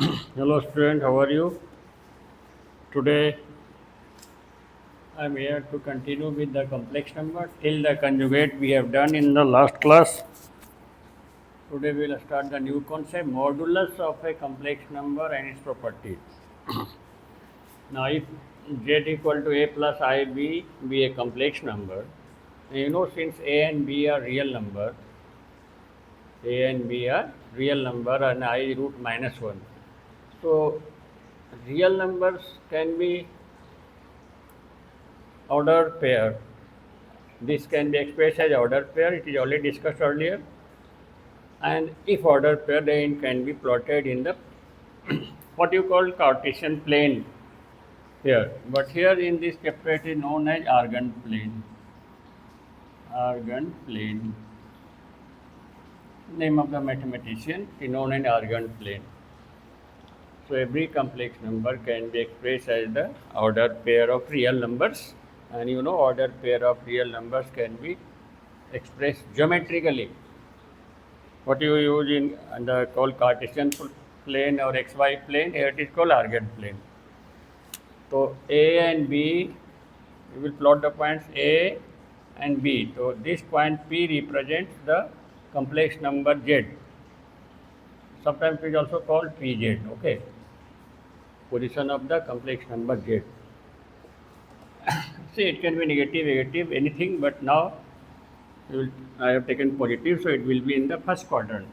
Hello student, how are you? Today I am here to continue with the complex number till the conjugate we have done in the last class. Today we will start the new concept modulus of a complex number and its properties. Now if z equal to a plus ib be a complex number, you know since a and b are real number, a and b are real number and I root minus 1. So real numbers can be order pair. This can be expressed as order pair, it is already discussed earlier. And if order pair, then it can be plotted in the what you call Cartesian plane here. But here in this chapter, it is known as Argand plane. Argand plane. Name of the mathematician is known as Argand plane. So every complex number can be expressed as the order pair of real numbers. And you know, order pair of real numbers can be expressed geometrically. What you use in the called Cartesian plane or xy plane, here it is called Argand plane. So A and B, we will plot the points A and B. So this point P represents the complex number Z. Sometimes it is also called PZ. Okay, position of the complex number Z. See, it can be negative, anything, but now I have taken positive, so it will be in the first quadrant.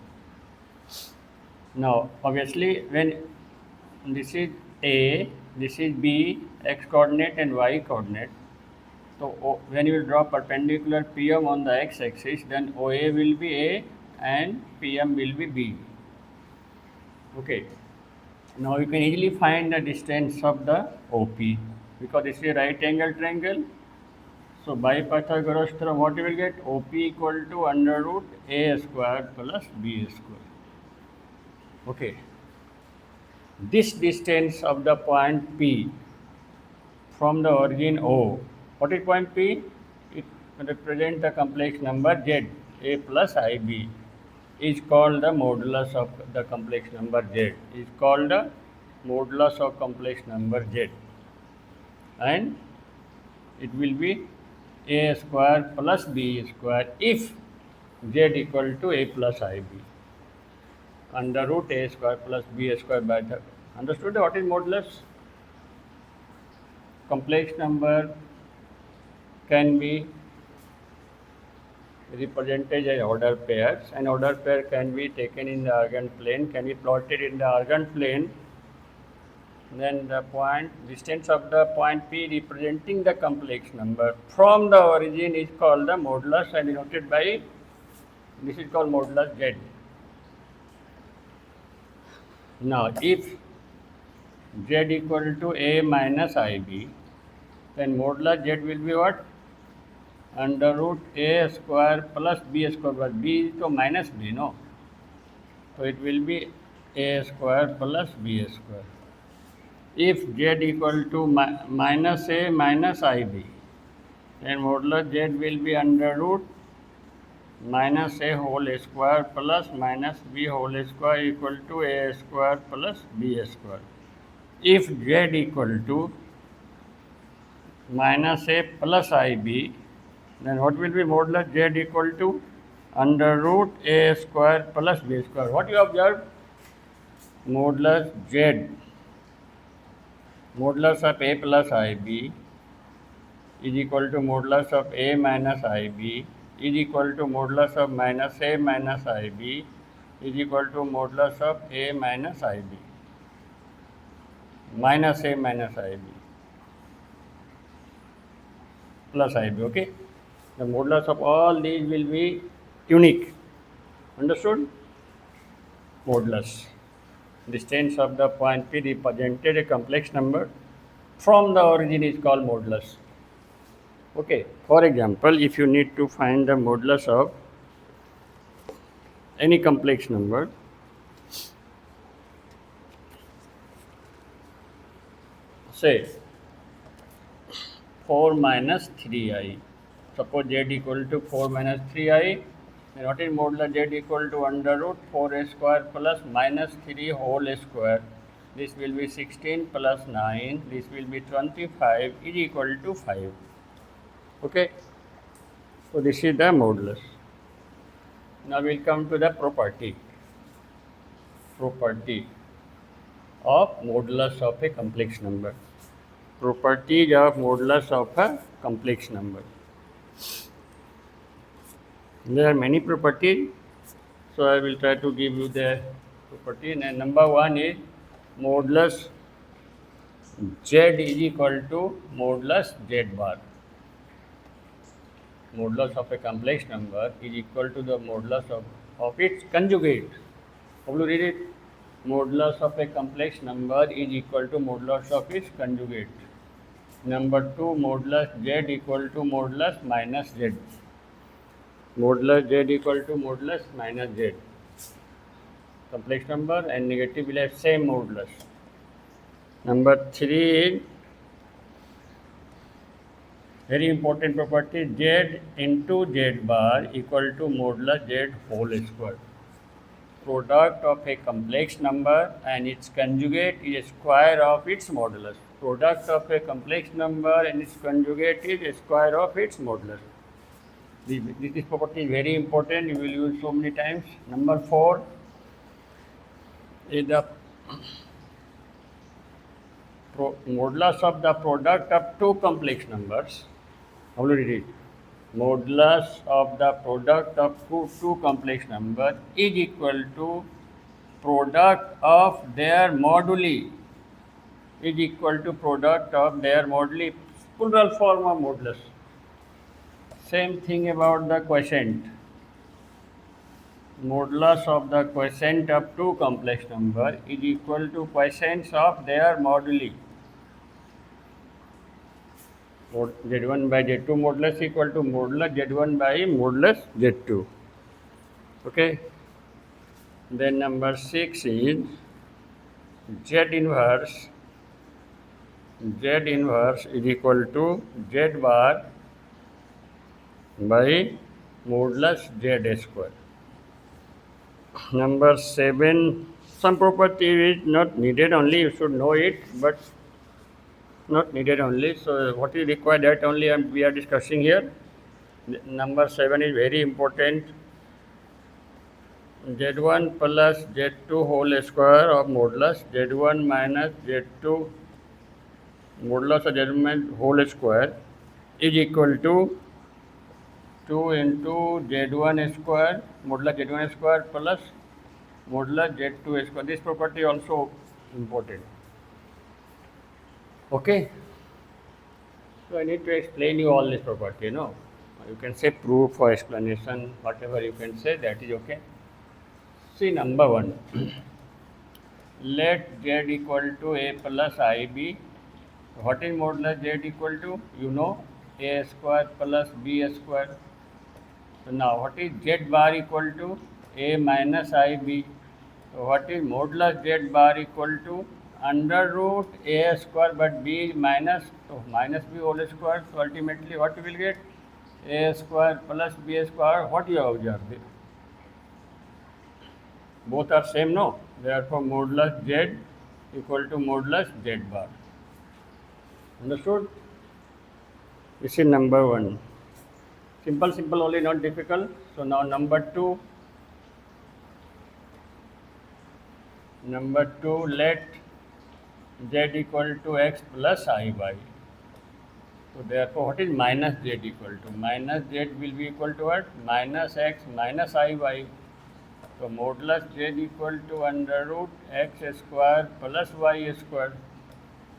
Now, obviously, when this is A, this is B, x coordinate and y coordinate. So, when you will draw perpendicular PM on the x axis, then OA will be A and PM will be B. Okay. Now, you can easily find the distance of the OP because this is a right angle triangle. So, by Pythagoras theorem, what you will get? OP equal to under root A square plus B square. Okay. This distance of the point P from the origin O. What is point P? It represents the complex number Z, A plus IB, is called the modulus of the complex number Z. Is called the modulus of complex number Z. And it will be A square plus B square if Z equal to A plus IB. Under root A square plus B square by the. Understood what is modulus? Complex number can be represented as order pairs, and order pair can be taken in the Argand plane, can be plotted in the Argand plane. Then the point distance of the point P representing the complex number from the origin is called the modulus and denoted by this is called modulus Z. Now if Z equal to A minus IB, then modulus Z will be what? Under root A square plus B square, but B is to minus B, no? So it will be A square plus B square. If Z equal to minus A minus IB, then modulus Z will be under root minus A whole square plus minus B whole square equal to A square plus B square. If Z equal to minus A plus IB, then what will be modulus Z equal to under root A square plus B square. What you observe? Modulus Z, modulus of A plus IB is equal to modulus of A minus IB is equal to modulus of minus A minus IB is equal to modulus of A minus IB. Minus A minus IB plus IB, okay? The modulus of all these will be unique. Understood? Modulus. Distance of the point P represented a complex number from the origin is called modulus. Okay. For example, if you need to find the modulus of any complex number, say 4 minus 3i. Suppose Z equal to 4 minus 3i. And what is modulus z equal to under root 4a square plus minus 3 whole square. This will be 16 plus 9. This will be 25 is equal to 5. Okay. So this is the modulus. Now we'll come to the property of modulus of a complex number. Properties of modulus of a complex number. There are many properties, so I will try to give you the property. And number one is modulus z is equal to modulus z bar. Modulus of a complex number is equal to the modulus of its conjugate. How will you read it? Modulus of a complex number is equal to modulus of its conjugate. Number two, modulus z equal to modulus minus z. Modulus z equal to modulus minus z. Complex number and negative will have same modulus. Number three is very important property, z into z bar equal to modulus z whole square. Product of a complex number and its conjugate is square of its modulus. Product of a complex number and its conjugate is square of its modulus. This property is very important. You will use so many times. Number four is the modulus of the product of two complex numbers. How will you read it? Modulus of the product of two complex numbers is equal to product of their moduli is equal to product of their moduli, plural form of modulus. Same thing about the quotient. Modulus of the quotient of two complex number is equal to quotients of their moduli. Z1 by Z2 modulus equal to modulus Z1 by modulus Z2. Okay. Then number 6 is Z inverse is equal to Z bar by modulus Z square. Number 7, some property is not needed only, you should know it, but not needed only. So what is required, that only we are discussing here. Number 7 is very important. Z1 plus Z2 whole square of modulus Z1 minus Z2 modulus of Z1 whole square is equal to 2 into Z1 square modulus Z1 square plus modulus Z2 square. This property also important. Okay. So I need to explain you all this property, you can say proof or explanation, whatever you can say, that is okay. See, number 1, let z equal to a plus ib. What is modulus z equal to? A square plus b square. So now what is z bar equal to? A minus ib. So what is modulus z bar equal to? Under root a square, but b minus, so minus b whole square. So ultimately what you will get? A square plus b square. What you have observed? Both are same, no? Therefore modulus z equal to modulus z bar. Understood? This is number 1. Simple only, not difficult. So now number 2, let z equal to x plus iy. So therefore what is minus z equal to? Minus z will be equal to what? Minus x minus iy. So modulus z equal to under root x square plus y square,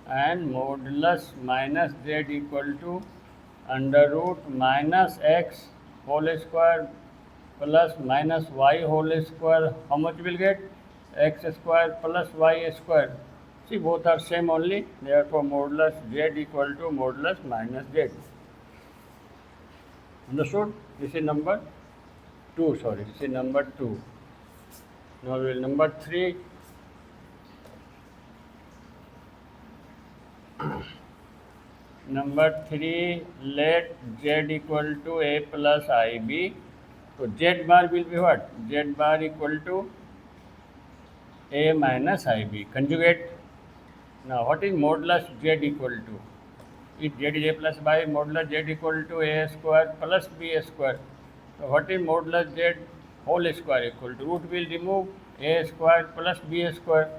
and modulus minus z equal to under root minus x whole square plus minus y whole square. How much will get? X square plus y square. See, both are same only. Therefore modulus z equal to modulus minus z. Understood? This is number 2. This is number 2. Now we will number 3. Number 3, let z equal to a plus ib. So Z bar will be what? Z bar equal to A minus IB. Conjugate. Now what is modulus Z equal to? If Z is A plus by modulus Z equal to A square plus B square. So what is modulus Z whole square equal to? Root will remove A square plus B square.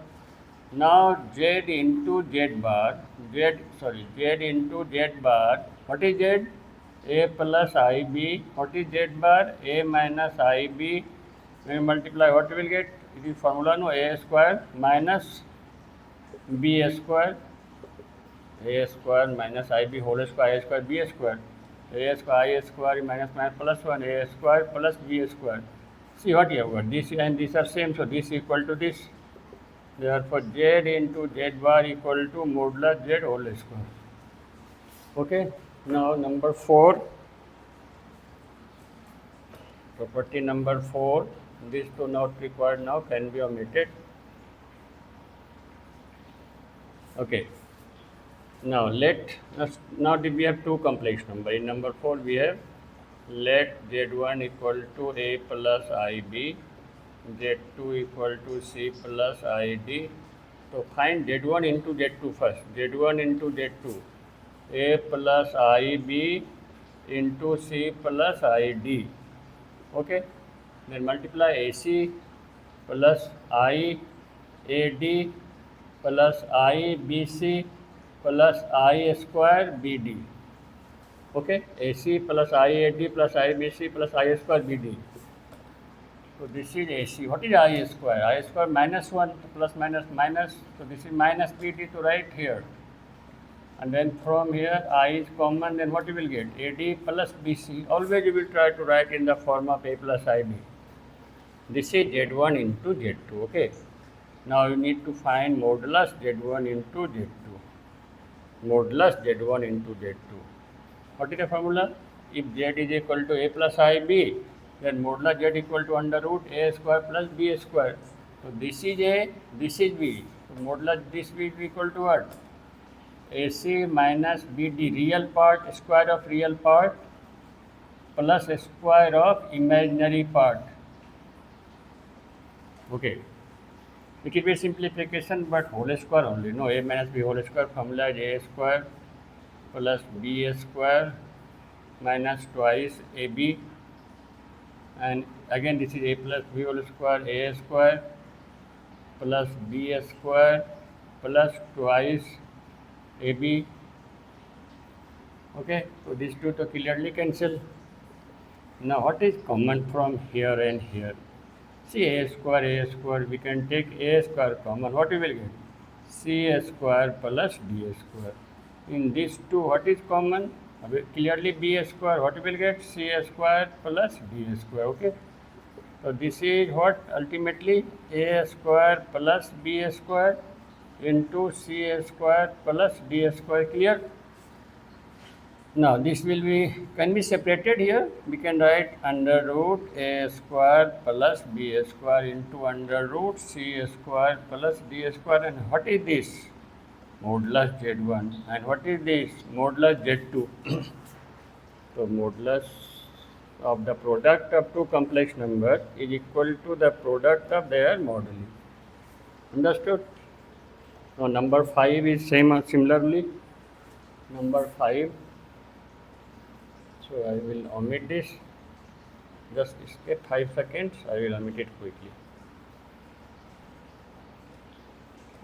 Now Z into Z bar, Z into Z bar. What is Z? A plus IB. What is Z bar? A minus IB. When you multiply, what you will get? It is formula no, A square minus B square. A square minus IB whole square, A square B square. A square I square minus plus 1, A square plus B square. See what you have got. This and these are same, so this equal to this. Therefore, Z into Z bar equal to modulus Z whole square. Okay. Now number 4. Property number 4. These two not required now, can be omitted. Okay. Now now we have two complex number. In number 4 we have let Z1 equal to A plus IB, Z2 equal to C plus ID. So find Z1 into Z2 first. Z1 into Z2, A plus IB into C plus ID. Okay. Then multiply AC plus IAD plus IBC plus I square BD. Okay, AC plus IAD plus IBC plus I square BD. So this is AC. What is I square? I square minus 1 plus minus minus. So this is minus BD to write here. And then from here I is common, then what you will get? AD plus BC. Always you will try to write in the form of A plus IB. This is Z1 into Z2. Okay. Now you need to find modulus Z1 into Z2. Modulus Z1 into Z2. What is the formula? If Z is equal to A plus IB, then modulus Z equal to under root A square plus B square. So this is A, this is B. So modulus this B is equal to what? AC minus BD, real part square of real part plus square of imaginary part. Okay. It will be simplification, but whole square only. No, A minus B whole square formula is A square plus B square minus twice AB, and again this is A plus B whole square, A square plus B square plus twice AB. Okay, so these two to clearly cancel. Now what is common from here and here? See A square, we can take A square common. What we will get? C square plus D square. In these two, what is common? Clearly B square. What we will get? C square plus D square. Okay. So this is what? Ultimately A square plus B square into C square plus D square. Clear? Now this will be, can be separated here. We can write under root A square plus B square into under root C square plus D square. And what is this? Modulus Z1. And what is this? Modulus Z2. So modulus of the product of two complex numbers is equal to the product of their moduli. Understood? Now number 5 is similarly. Number 5. So I will omit this. Just skip 5 seconds. I will omit it quickly.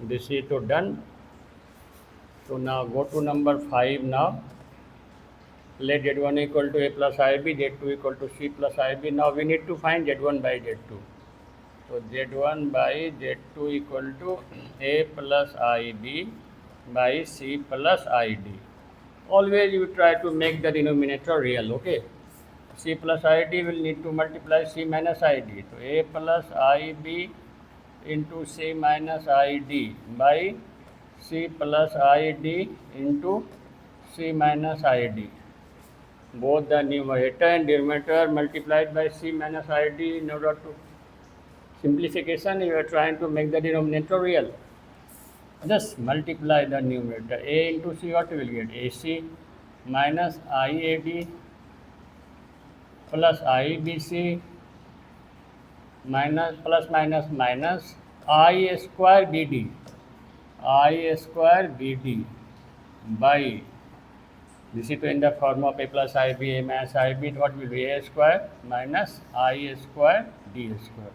This is to done. So now go to number 5 now. Let Z1 equal to A plus IB, Z2 equal to C plus IB. Now we need to find Z1 by Z2. So Z1 by Z2 equal to A plus IB by C plus ID. Always you try to make the denominator real. Okay. C plus ID will need to multiply C minus ID. So A plus IB into C minus ID by C plus ID into C minus ID. Both the numerator and denominator multiplied by C minus ID in order to simplification. You are trying to make the denominator real. Just multiply the numerator. A into C, what you will get? AC minus IAD plus IBC minus plus minus minus I square BD, I square BD by, this is in the form of A plus IB, A minus IB, what will be A square minus I square D square.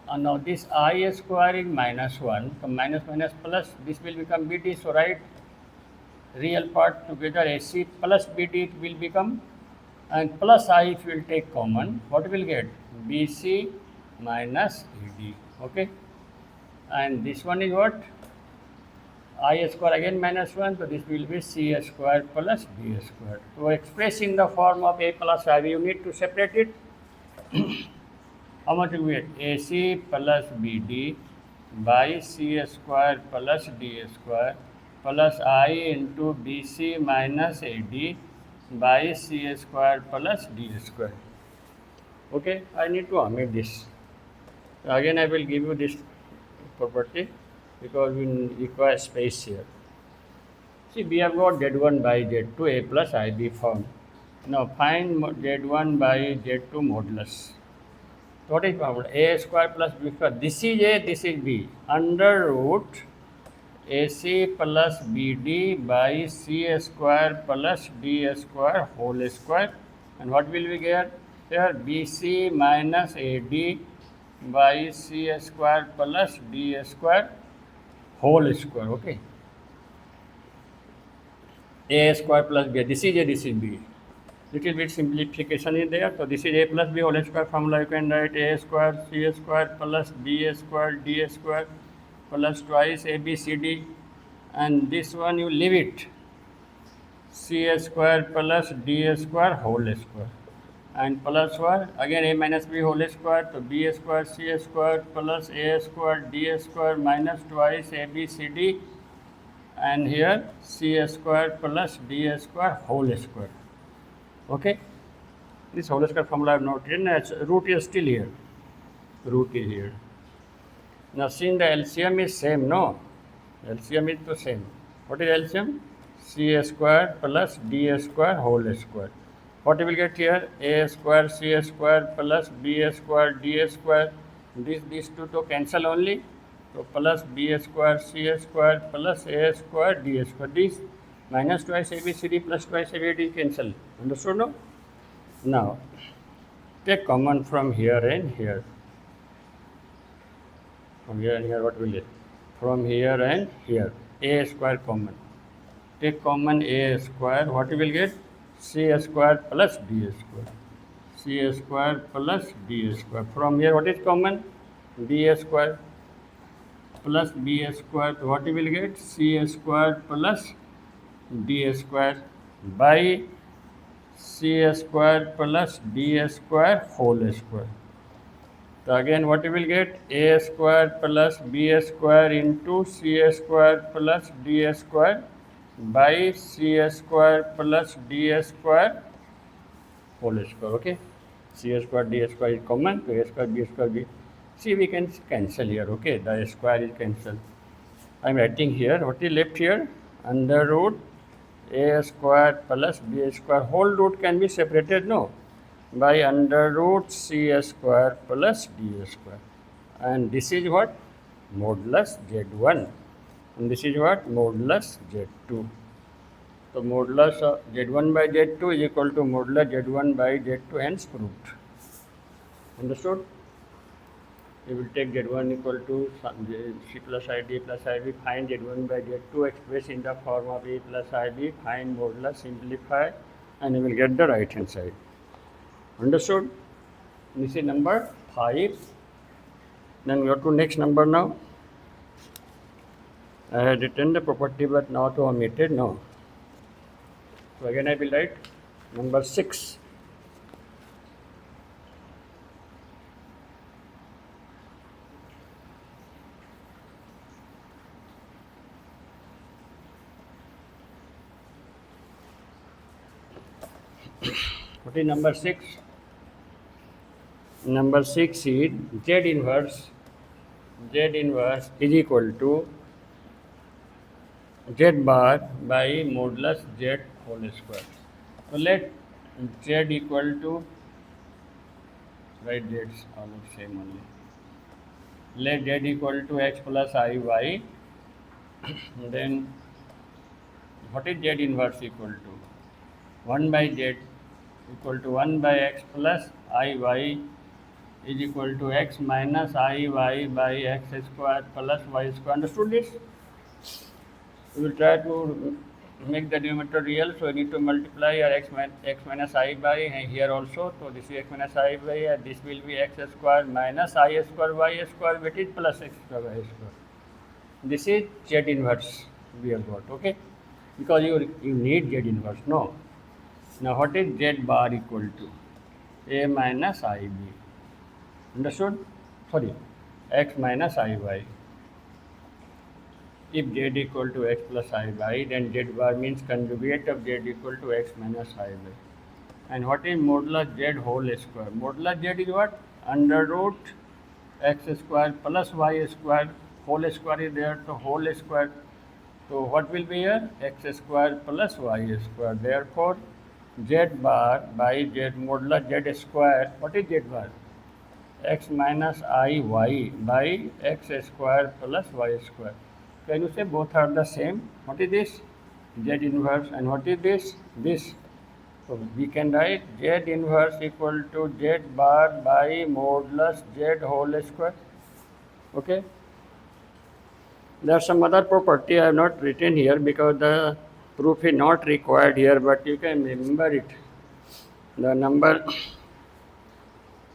And now this I square is minus 1, so minus minus plus, this will become BD, so write real part together, AC plus BD it will become, and plus I if you will take common, what will get? BC minus ED, okay? And this one is what? I square again minus 1, so this will be C square plus D square. So express in the form of A plus IB, you need to separate it. How much will we get? AC plus BD by C square plus D square plus I into BC minus AD by C square plus D square. Okay, I need to omit this. Again, I will give you this property because we require space here. See, we have got Z1 by Z2 A plus IB form. Now find Z1 by Z2 modulus. What is formula? A square plus B square. This is A, this is B. Under root AC plus BD by C square plus D square whole square. And what will we get? Here BC minus AD by C square plus D square whole square. Okay. A square plus B. This is A, this is B. Little bit simplification is there. So this is A plus B whole square formula. You can write A square C square plus B square D square plus twice ABCD, and this one you leave it. C square plus D square whole square, and plus what? Again A minus B whole square. So B square C square plus A square D square minus twice ABCD, and here C square plus D square whole square. Okay, this whole square formula I have not written. Root is still here. Root is here. Now since the LCM is same, no? LCM is the same. What is LCM? C square plus D square whole square. What we will get here? A square C square plus B square D square. These two to cancel only. So plus B square C square plus A square D square. This minus twice ABCD plus twice ABD cancel. Understood, no? Now take common from here and here. From here and here, what will it? From here and here, A square common. Take common A square, what you will get? C square plus D square. C square plus D square. From here, what is common? B square plus B square. What you will get? C square plus D square by C square plus D square whole square. So again what you will get? A square plus B square into C square plus D square by C square plus D square whole square. Okay, C square D square is common, so A square B square B. See, we can cancel here. Okay, the square is cancelled. I am writing here. What is left here? Under root A square plus B square. Whole root can be separated, no? By under root C square plus D square. And this is what? Modulus Z1. And this is what? Modulus Z2. So modulus of Z1 by Z2 is equal to modulus Z1 by Z2, hence proved. Understood? We will take Z1 equal to C plus ID plus IB, find Z1 by Z2, express in the form of A plus IB, find modulus, simplify, and you will get the right hand side. Understood? This is number 5. Then go to next number now. I had written the property but not omitted. No. So again I will write number 6. What is number 6? Number 6 is Z inverse is equal to Z bar by modulus Z whole square. So let z equal to, right, z's all of same only. Let z equal to x plus iy, then what is z inverse equal to? 1 by z equal to 1 by x plus iy is equal to x minus iy by x square plus y square. Understood this? We will try to make the denominator real, so we need to multiply our x minus I by here also. So this is x minus I by, and this will be x square minus I square y square, which is plus x square y square. This is z inverse we have got, okay? Because you need z inverse, no? Now what is z bar equal to? A minus IB. Understood? Sorry, x minus IY. If z equal to x plus iy, then z bar means conjugate of z equal to x minus iy. And what is modulus z whole square? Modulus z is what? Under root x square plus y square. Whole square is there, so whole square. So what will be here? X square plus y square. Therefore, z bar by z modulus z square. What is z bar? X minus iy by x square plus y square. Can you say both are the same? What is this? Z inverse. And what is this? This. So we can write Z inverse equal to Z bar by modulus Z whole square. Okay. There's some other property I have not written here because the proof is not required here, but you can remember it. The number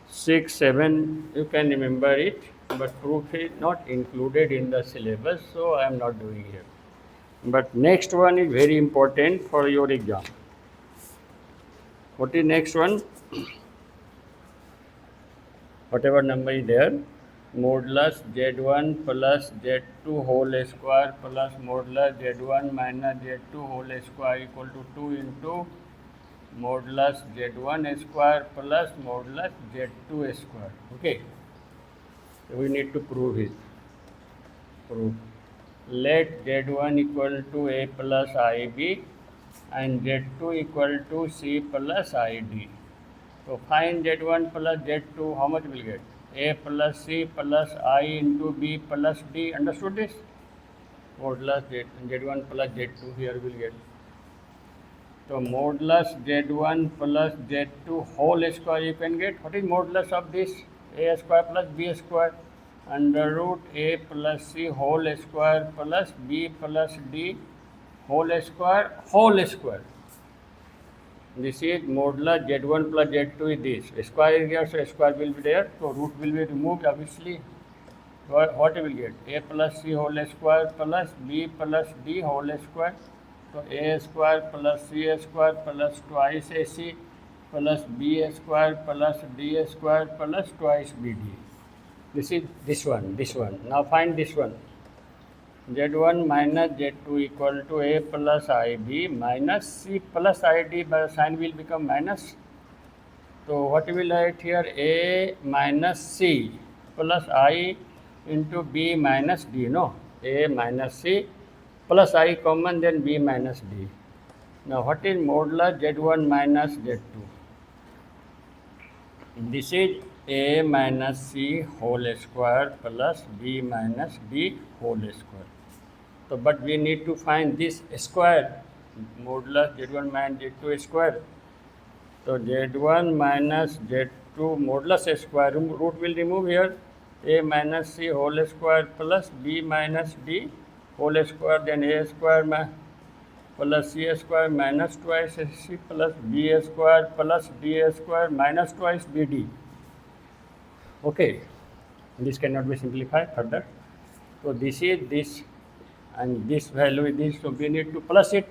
6, 7, you can remember it, but proof is not included in the syllabus, so I am not doing here. But next one is very important for your exam. What is next one? Whatever number is there, modulus z1 plus z2 whole square plus modulus z1 minus z2 whole square equal to 2 into modulus z1 square plus modulus z2 square. Okay. So we need to prove it. Proof. Let z1 equal to a plus ib and z2 equal to c plus id. So find z1 plus z2, how much will get? A plus c plus I into b plus d. Understood this? Modulus z1 plus z2 here will get. So modulus z1 plus z2 whole square you can get. What is modulus of this? A square plus b square under root a plus c whole square plus b plus d whole square. This is modulus z1 plus z2 is this. Square is here, so square will be there. So root will be removed obviously. What you will get? A plus c whole square plus b plus d whole square. So a square plus c square plus twice ac plus b square plus d square plus twice bd. This is this one. Now find this one. Z1 minus Z2 equal to A plus IB minus C plus ID, by sign will become minus. So what we will write here? A minus C plus I into B minus D. No, A minus C plus I common, then B minus D. Now what is modulus Z1 minus Z2? This is A minus C whole square plus B minus D whole square. So, but we need to find this square, modulus Z1 minus Z2 square. So, Z1 minus Z2 modulus square, root will remove here, A minus C whole square plus B minus D whole square, then A square plus C square minus twice C plus B square plus D square minus twice BD. Okay, this cannot be simplified further. So, this is this. And this value is this, so we need to plus it.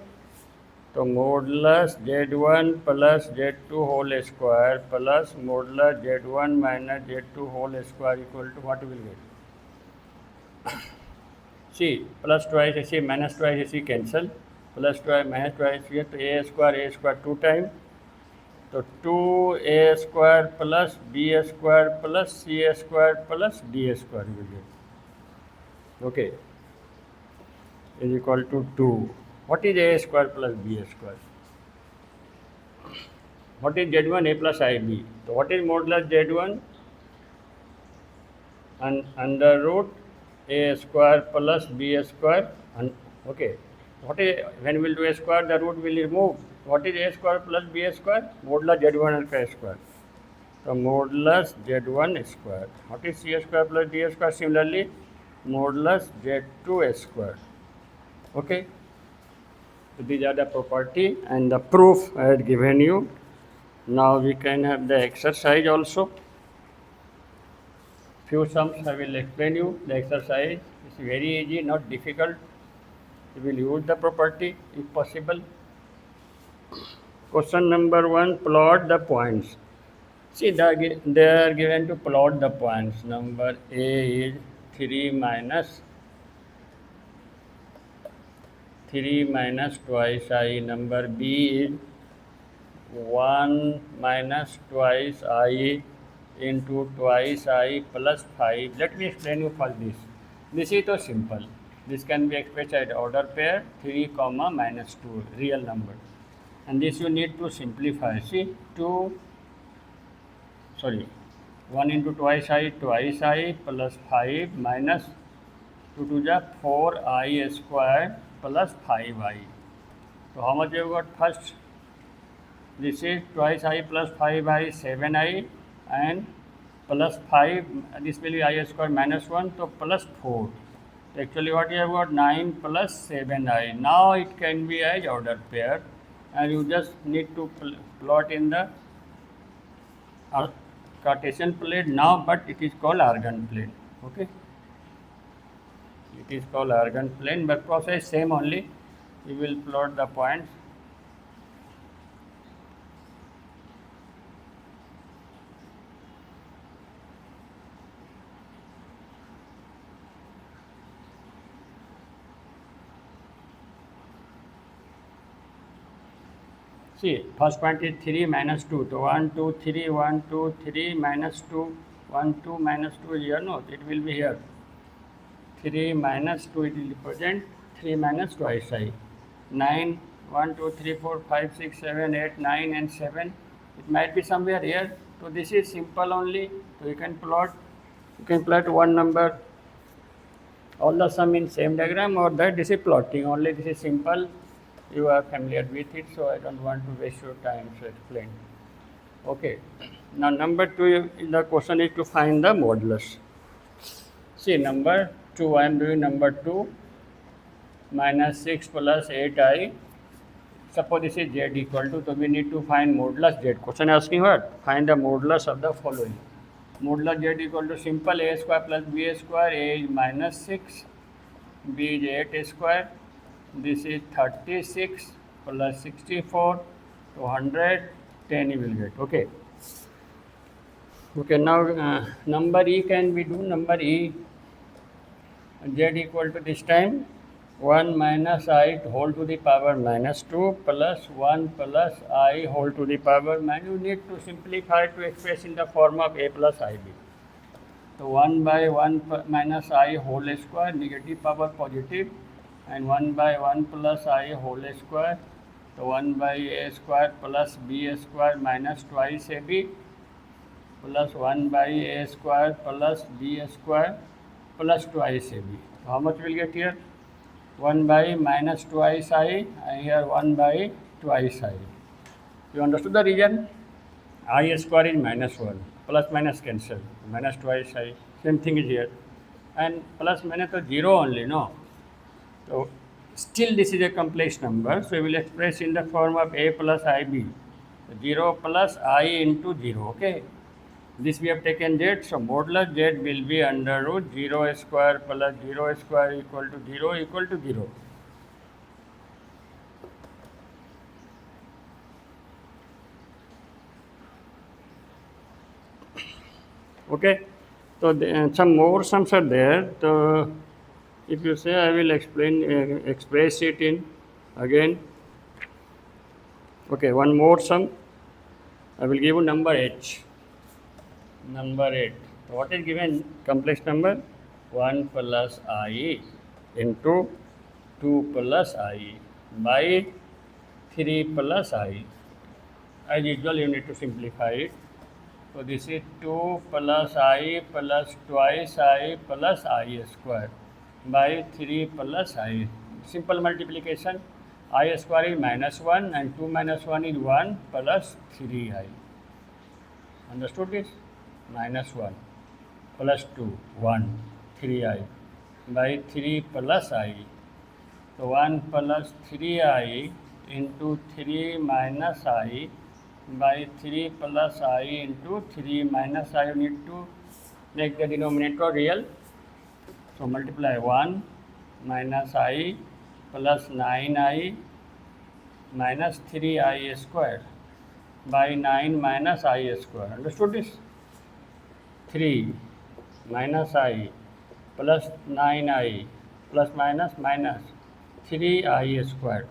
So modulus Z1 plus Z2 whole square plus modulus Z1 minus Z2 whole square equal to what we will get? See, plus twice AC minus twice AC cancel, plus twice minus twice here, to A square 2 times. So 2A square plus B square plus C square plus D square we will get. Okay. Is equal to 2. What is A square plus B square? what is Z1 A plus IB? So what is modulus Z1? And under root A square plus B square. And okay, what is, when we will do A square, the root will remove. What is A square plus B square? Modulus Z1 alpha square. So modulus Z1 square. What is C square plus D square? Similarly, modulus Z2 square. Okay. So these are the property and the proof I had given you. Now we can have the exercise also. Few sums I will explain you. The exercise is very easy, not difficult. We will use the property if possible. Question number 1, plot the points. See, they are given to plot the points. Number A is 3 minus twice I. Number B is 1 minus twice I into twice I plus 5. Let me explain you first this. This is so simple. This can be expressed as order pair 3 comma minus 2 real number. And this you need to simplify. See, 1 into twice I plus 5 minus 2 to the 4I square plus 5I. So how much you got first? This is twice I plus 5I, 7I, and plus 5, this will be I square minus 1, so plus 4. So actually what you have got 9 plus 7I. Now it can be as order pair, and you just need to plot in the Cartesian plane now, but it is called Argand plane. Okay, it is called Argand plane, but process same only. You will plot the points. See, first point is 3 minus 2. So 1, 2, 3, 1, 2, 3 minus 2, 1, 2 minus 2 is here. No, it will be here. 3 minus 2, it will represent 3 minus twice I. 9, 1, 2, 3, 4, 5, 6, 7, 8, 9 and 7. It might be somewhere here. So this is simple only. So you can plot one number, all the sum in same diagram, or that this is plotting only. This is simple. You are familiar with it, so I don't want to waste your time to explain. Okay. Now number 2, the question is to find the modulus. See, number 2, I am doing number 2 minus 6 plus 8I. Suppose this is Z equal to, so we need to find modulus Z. Question asking what? Find the modulus of the following. Modulus Z equal to simple A square plus B square. A is minus 6, B is 8 square. This is 36 plus 64, 210 you will get. Okay. Okay, now number E can we do? Number E, Z equal to this time 1 minus I whole to the power minus 2 plus 1 plus I whole to the power minus. You need to simplify to express in the form of A plus IB. So 1 by 1 minus I whole square, negative power positive, and 1 by 1 plus I whole square. So 1 by A square plus B square minus twice AB plus 1 by A square plus B square plus twice AB. So how much will get here? 1 by minus twice I, and here 1 by twice I. You understood the reason? I square is minus 1, plus minus cancel, minus twice I, same thing is here. And plus minus is 0 only, no? So still this is a complex number, so we will express in the form of A plus IB. 0 plus I into 0, okay? This we have taken Z, so modulus Z will be under root 0 square plus 0 square equal to 0 equal to 0. Okay, so some more sums are there. So if you say, I will express it in again. Okay, one more sum. I will give you number H. Number 8. What is given? Complex number 1 plus I into 2 plus I by 3 plus I. as usual you need to simplify it. So this is 2 plus I plus twice I plus I square by 3 plus I. Simple multiplication. I square is minus 1 and 2 minus 1 is 1 plus 3I. Understood this? Minus 1 plus 2, 1, 3I by 3 plus I. So 1 plus 3I into 3 minus I by 3 plus I into 3 minus I. You need to make the denominator real. So multiply 1 minus I plus 9I minus 3I square by 9 minus I square. Understood this? 3 minus I plus 9I plus minus minus 3I square.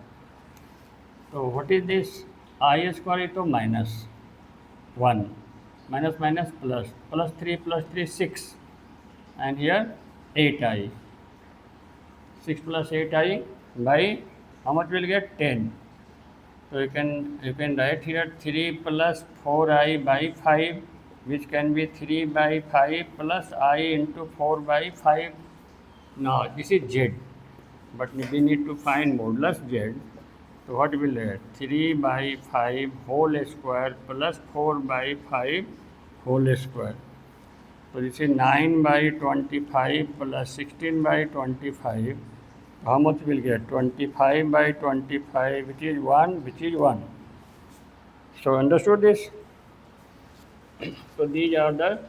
So what is this? I square is to minus 1 minus minus plus 3 6 and here 8I. 6 plus 8I by how much will get 10. So you can write here 3 plus 4I by 5, which can be 3 by 5 plus I into 4 by 5. Now this is Z, but we need to find modulus Z. So what will get? 3 by 5 whole square plus 4 by 5 whole square. So this is 9 by 25 plus 16 by 25. How much will get? 25 by 25, which is 1, which is 1. So understood this? So these are the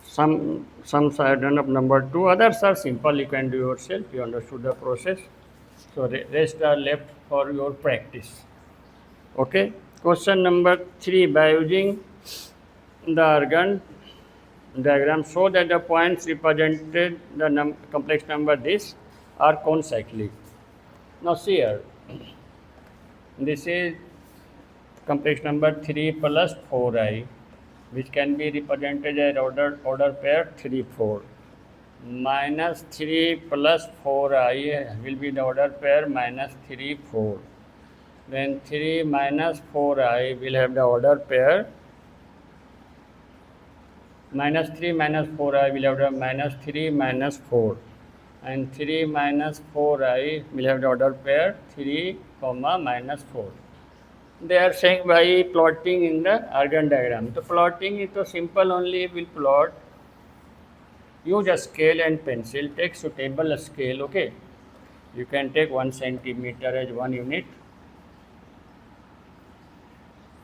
sums I have done of number 2. Others are simple, you can do yourself. You understood the process. So rest are left for your practice. Okay. Question number 3. By using the Argand diagram, show that the points represented the complex number this are concyclic. Now see here, this is complex number 3 plus 4I, which can be represented as order pair 3 4. Minus 3 plus 4I will be the order pair minus 3 4. Then 3 minus 4I will have the order pair minus 3 minus 4I will have the minus 3 minus 4, and 3 minus 4I will have the order pair 3 comma minus 4. They are saying by plotting in the Argand diagram. The plotting is so simple, only will plot. Use a scale and pencil. Take suitable scale. Okay, you can take 1 centimeter as 1 unit.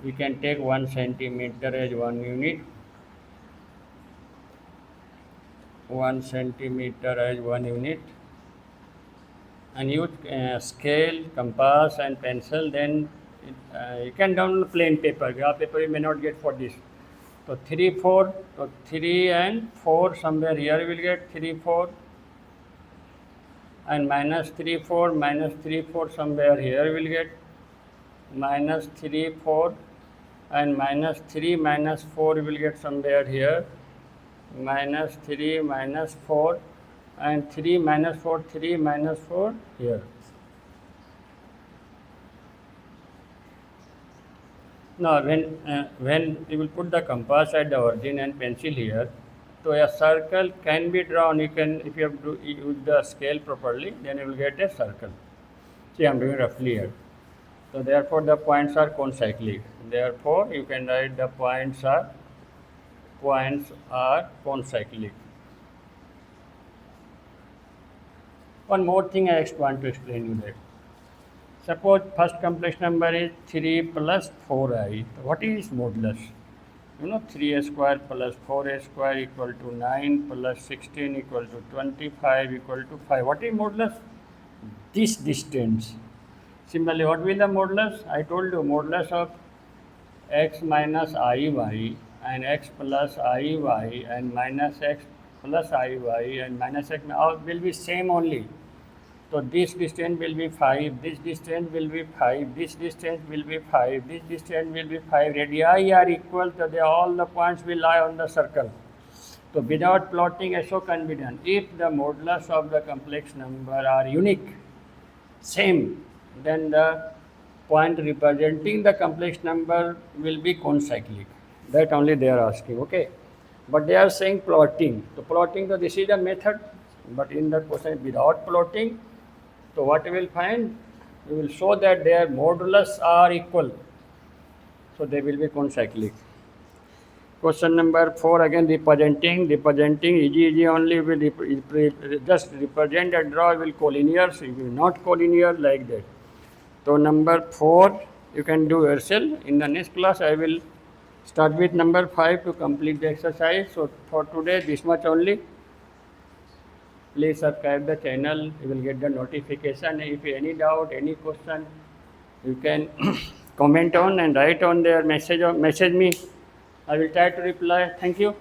We can take 1 centimeter as 1 unit. 1 centimeter as 1 unit, and use scale, compass and pencil. Then you can download plain paper. Graph paper you may not get for this. So 3 4, so 3 and 4 somewhere here you will get 3 4, and minus 3 4 minus 3 4 somewhere here you will get minus 3 4, and minus 3 minus 4 you will get somewhere here minus 3 minus 4, and 3 minus 4 3 minus 4 here. Now when you will put the compass at the origin and pencil here, so a circle can be drawn. You can, if you have to use the scale properly, then you will get a circle. See, I am doing roughly here. So therefore the points are concyclic. Therefore you can write the points are concyclic. One more thing I just want to explain you that. Suppose first complex number is 3 plus 4I. What is modulus? You know, 3a square plus 4a square equal to 9 plus 16 equal to 25 equal to 5. What is modulus? This distance. Similarly, what will the modulus? I told you modulus of x minus iy and x plus iy and minus x plus iy and minus x will be same only. So this distance will be 5, this distance will be 5, this distance will be 5, this distance will be 5. Radii are equal, so all the points will lie on the circle. So without plotting, SO can be done. If the modulus of the complex number are unique, same, then the point representing the complex number will be concyclic. That only they are asking, okay? But they are saying plotting. So plotting, so this is a method, but in the question without plotting, so what we will find? We will show that their modulus are equal. So they will be concyclic. Question number 4 again, representing easy only will just represent and draw will collinear, so it will not collinear like that. So number 4 you can do yourself. In the next class I will start with number 5 to complete the exercise. So for today this much only. Please subscribe the channel, you will get the notification. If any doubt, any question, you can comment on and write on their message or message me. I will try to reply. Thank you.